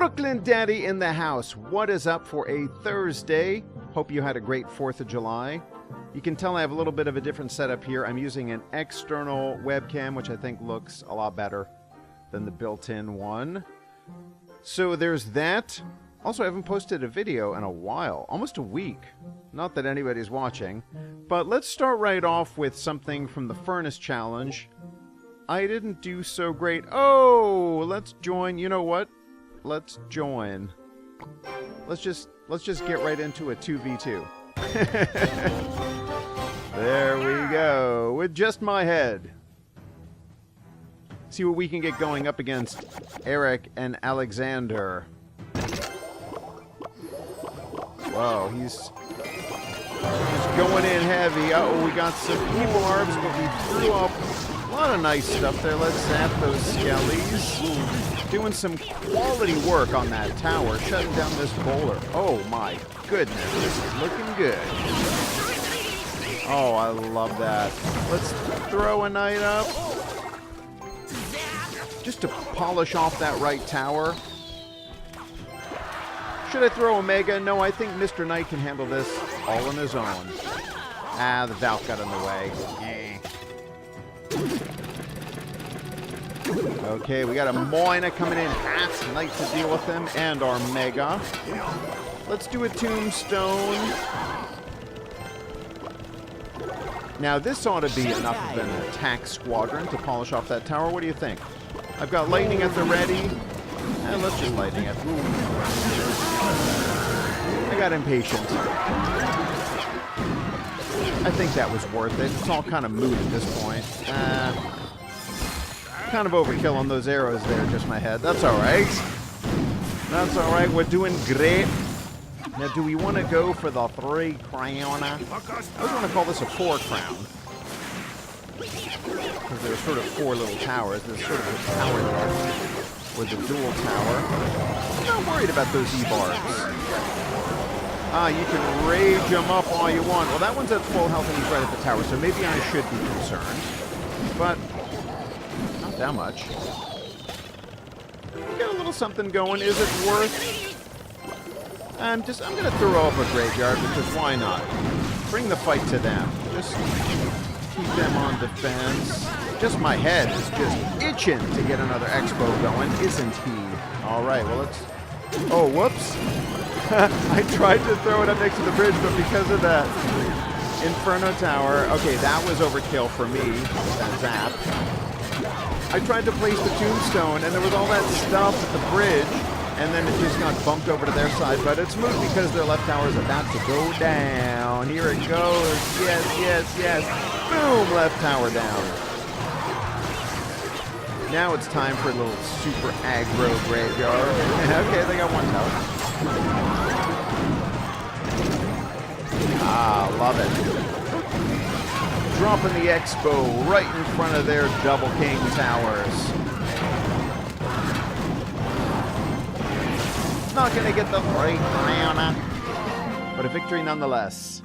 Brooklyn Daddy in the house. What is up for a Thursday? Hope you had a great 4th of July. You can tell I have a little bit of a different setup here. I'm using an external webcam, which I think looks a lot better than the built-in one. So there's that. Also, I haven't posted a video in a while, almost a week. Not that anybody's watching. But let's start right off with something from the Furnace Challenge. I didn't do so great. Oh, let's join. You know what? Let's join. Let's just get right into a 2v2. There we go. With just my head. See what we can get going up against Eric and Alexander. Whoa, he's going in heavy. Uh-oh, we got some evil orbs, but we threw up a lot of nice stuff there. Let's zap those skellies. Doing some quality work on that tower, shutting down this bowler. Oh my goodness, this is looking good. Oh, I love that. Let's throw a knight up. Just to polish off that right tower. Should I throw a mega? No, I think Mr. Knight can handle this all on his own. Ah, the Valk got in the way. Okay, we got a Moina coming in. Half Knight to deal with him, and our Mega. Let's do a Tombstone. Now, this ought to be enough of an attack squadron to polish off that tower. What do you think? I've got lightning at the ready. And let's just lightning it. I got impatient. I think that was worth it. It's all kind of moot at this point. Kind of overkill on those arrows there, just my head. That's alright. That's alright. We're doing great. Now, do we want to go for the 3 crown? I always want to call this a 4 crown. Because there's sort of 4 little towers. There's sort of a tower there with the dual tower. I'm not worried about those E-barbs. Ah, you can rage them up all you want. Well, that one's at full health and he's right at the tower, so maybe I should be concerned. But not that much. We got a little something going. Is it worth? I'm going to throw up a graveyard because why not? Bring the fight to them. Just keep them on defense. Just my head is just itching to get another expo going, isn't he? All right, well, let's... Oh, whoops. I tried to throw it up next to the bridge, but because of that Inferno Tower... Okay, that was overkill for me, that zap. I tried to place the Tombstone, and there was all that stuff at the bridge, and then it just got bumped over to their side, but it's moot because their left tower is about to go down. Here it goes. Yes, yes, yes. Boom, left tower down. Now it's time for a little super aggro graveyard. Okay, they got 1 tower. Ah, love it. Dropping the Expo right in front of their Double King towers. Not going to get the 3 crown, but a victory nonetheless.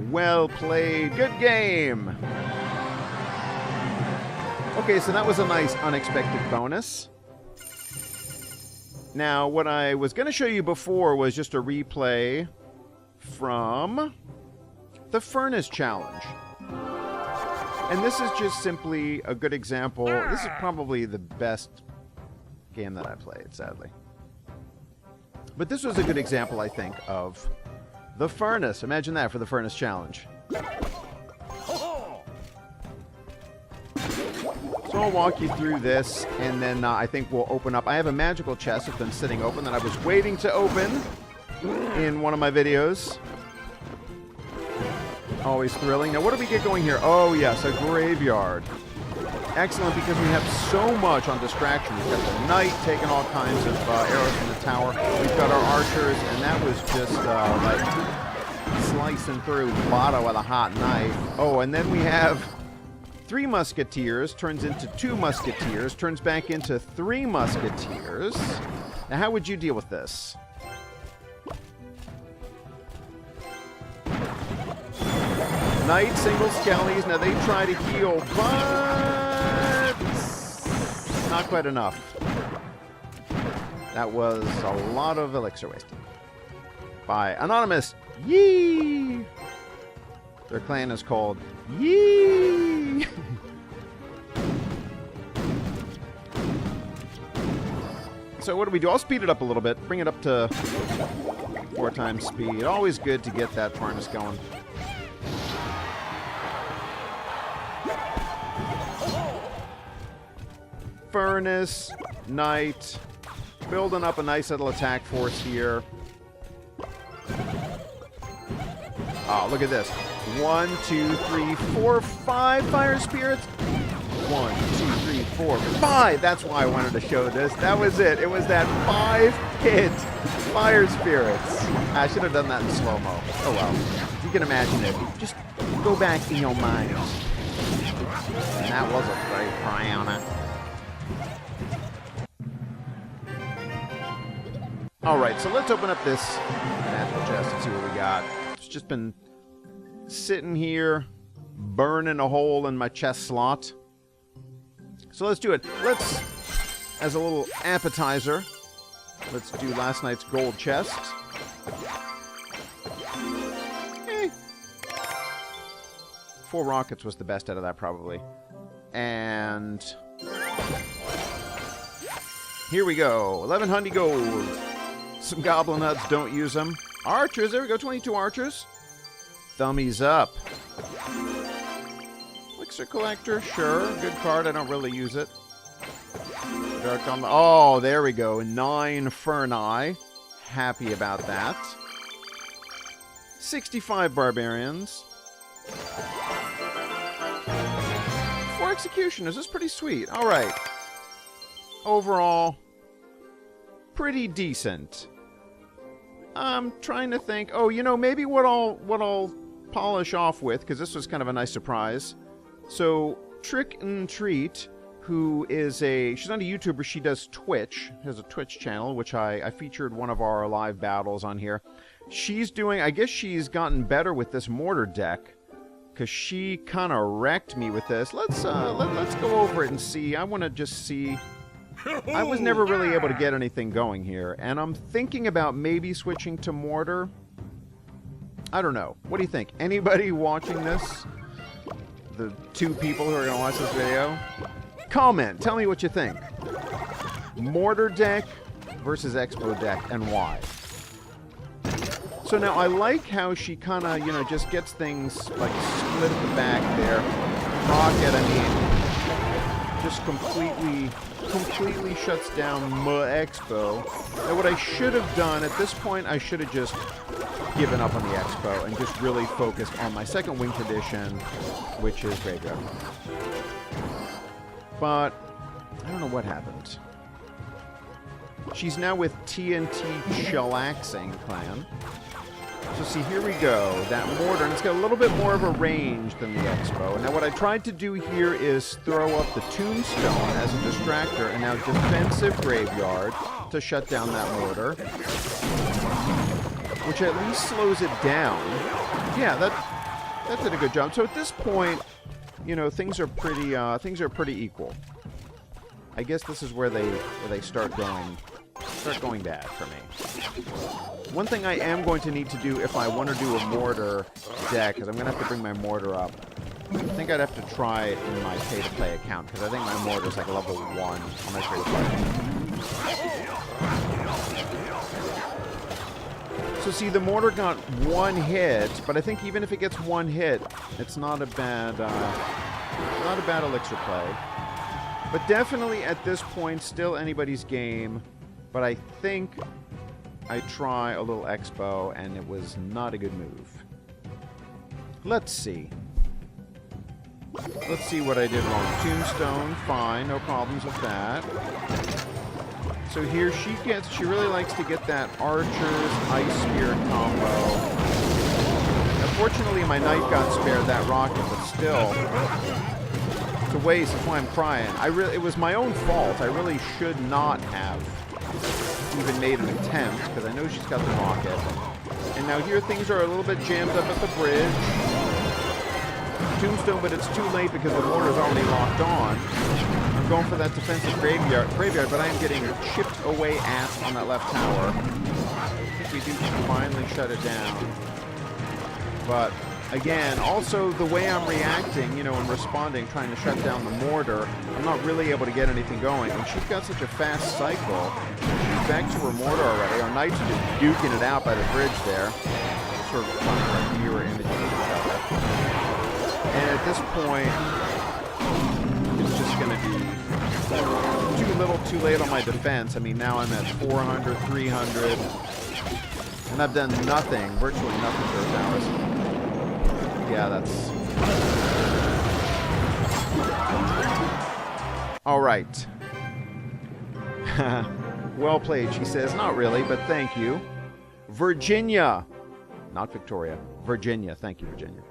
Well played. Good game. Okay, so that was a nice unexpected bonus. Now, what I was going to show you before was just a replay from the Furnace Challenge. And this is just simply a good example. This is probably the best game that I played, sadly. But this was a good example, I think, of the Furnace. Imagine that for the Furnace Challenge. So I'll walk you through this, and then I think we'll open up. I have a magical chest that's been sitting open that I was waiting to open in one of my videos. Always thrilling. Now, what do we get going here? Oh, yes, a graveyard. Excellent, because we have so much on distraction. We've got the knight taking all kinds of arrows from the tower. We've got our archers, and that was just like slicing through Botto with a hot knife. Oh, and then we have 3 musketeers, turns into 2 musketeers, turns back into 3 musketeers. Now, how would you deal with this? Knight, single skellies. Now, they try to heal, but not quite enough. That was a lot of elixir wasted. By Anonymous. Yee! Their clan is called Yee! So what do we do? I'll speed it up a little bit. Bring it up to 4 times speed. Always good to get that furnace going. Furnace, Knight. Building up a nice little attack force here. Oh, look at this. 1, 2, 3, 4, 5 fire spirits. 1, 2, 3, 4, 5. That's why I wanted to show this. That was it. It was that 5-hit fire spirits. I should have done that in slow-mo. Oh well. You can imagine it. Just go back in your mind. And that was a great Brianna. Alright, so let's open up this natural chest and see what we got. It's just been sitting here, burning a hole in my chest slot. So let's do it. Let's, as a little appetizer, let's do last night's gold chest. 4 rockets was the best out of that, probably. And here we go. 1100 gold. Some goblin nuts, don't use them. Archers, there we go, 22 archers. Thummies up. Elixir collector, sure. Good card, I don't really use it. Dark on the... Oh, there we go. 9 Ferni. Happy about that. 65 barbarians. 4 executioners, this is pretty sweet. Alright. Overall, pretty decent. I'm trying to think. Oh, you know, maybe what I'll polish off with, because this was kind of a nice surprise. So, TrickNTreat, who is she's not a YouTuber, she does Twitch. She has a Twitch channel, which I featured one of our live battles on here. She's doing, I guess she's gotten better with this mortar deck, because she kind of wrecked me with this. Let's go over it and see. I want to just see. I was never really able to get anything going here, and I'm thinking about maybe switching to mortar. I don't know. What do you think? Anybody watching this? The 2 people who are going to watch this video? Comment. Tell me what you think. Mortar deck versus Expo deck, and why? So now, I like how she kind of, you know, just gets things, like, split at the back there. Rocket, I mean, just completely shuts down my Expo. Now, what I should have done, at this point, I should have just given up on the Expo and just really focused on my second wing tradition, which is Graveyard. But I don't know what happened. She's now with TNT Chillaxing Clan. So see, here we go. That mortar, and it's got a little bit more of a range than the Expo. Now what I tried to do here is throw up the Tombstone as a distractor, and now defensive Graveyard to shut down that mortar. Which at least slows it down. Yeah, that did a good job. So at this point, you know, things are pretty equal. I guess this is where they start going bad for me. One thing I am going to need to do if I want to do a mortar deck, because I'm going to have to bring my mortar up. I think I'd have to try it in my pay-to-play account, because I think my mortar is like level 1 on my pay-to-play. So see, the mortar got 1 hit, but I think even if it gets 1 hit, it's not a bad elixir play. But definitely at this point, still anybody's game. But I think I try a little Expo, and it was not a good move. Let's see. Let's see what I did wrong. Tombstone, fine, no problems with that. So here she really likes to get that Archer's Ice Spirit combo. Unfortunately, my Knight got spared that rocket, but still, it's a waste. That's why I'm crying. It was my own fault. I really should not have even made an attempt, because I know she's got the rocket. And now here things are a little bit jammed up at the bridge. tombstone, but it's too late because the mortar's already locked on. I'm going for that defensive graveyard, but I am getting chipped away at on that left tower. I think we do finally shut it down. But again, also the way I'm reacting, you know, and responding, trying to shut down the mortar, I'm not really able to get anything going. And she's got such a fast cycle. She's back to her mortar already. Our knights are just duking it out by the bridge there. Sort of trying to mirror image of each other. And at this point, it's just going to be too little, too late on my defense. I mean, now I'm at 400, 300, and I've done nothing, virtually nothing to her towers. Yeah, that's... All right. Well played, she says. Not really, but thank you. Virginia. Not Victoria. Virginia. Thank you, Virginia.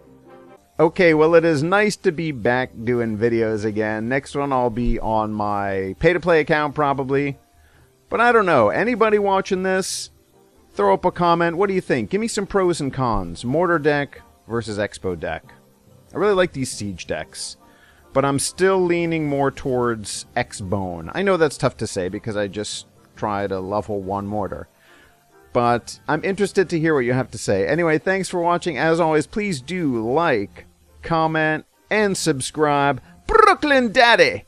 Okay, well, it is nice to be back doing videos again. Next one I'll be on my pay-to-play account, probably. But I don't know. Anybody watching this, throw up a comment. What do you think? Give me some pros and cons. Mortar deck versus Expo deck. I really like these siege decks. But I'm still leaning more towards X-Bone. I know that's tough to say because I just tried a level 1 mortar. But I'm interested to hear what you have to say. Anyway, thanks for watching. As always, please do like, comment, and subscribe. Brooklyn Daddy!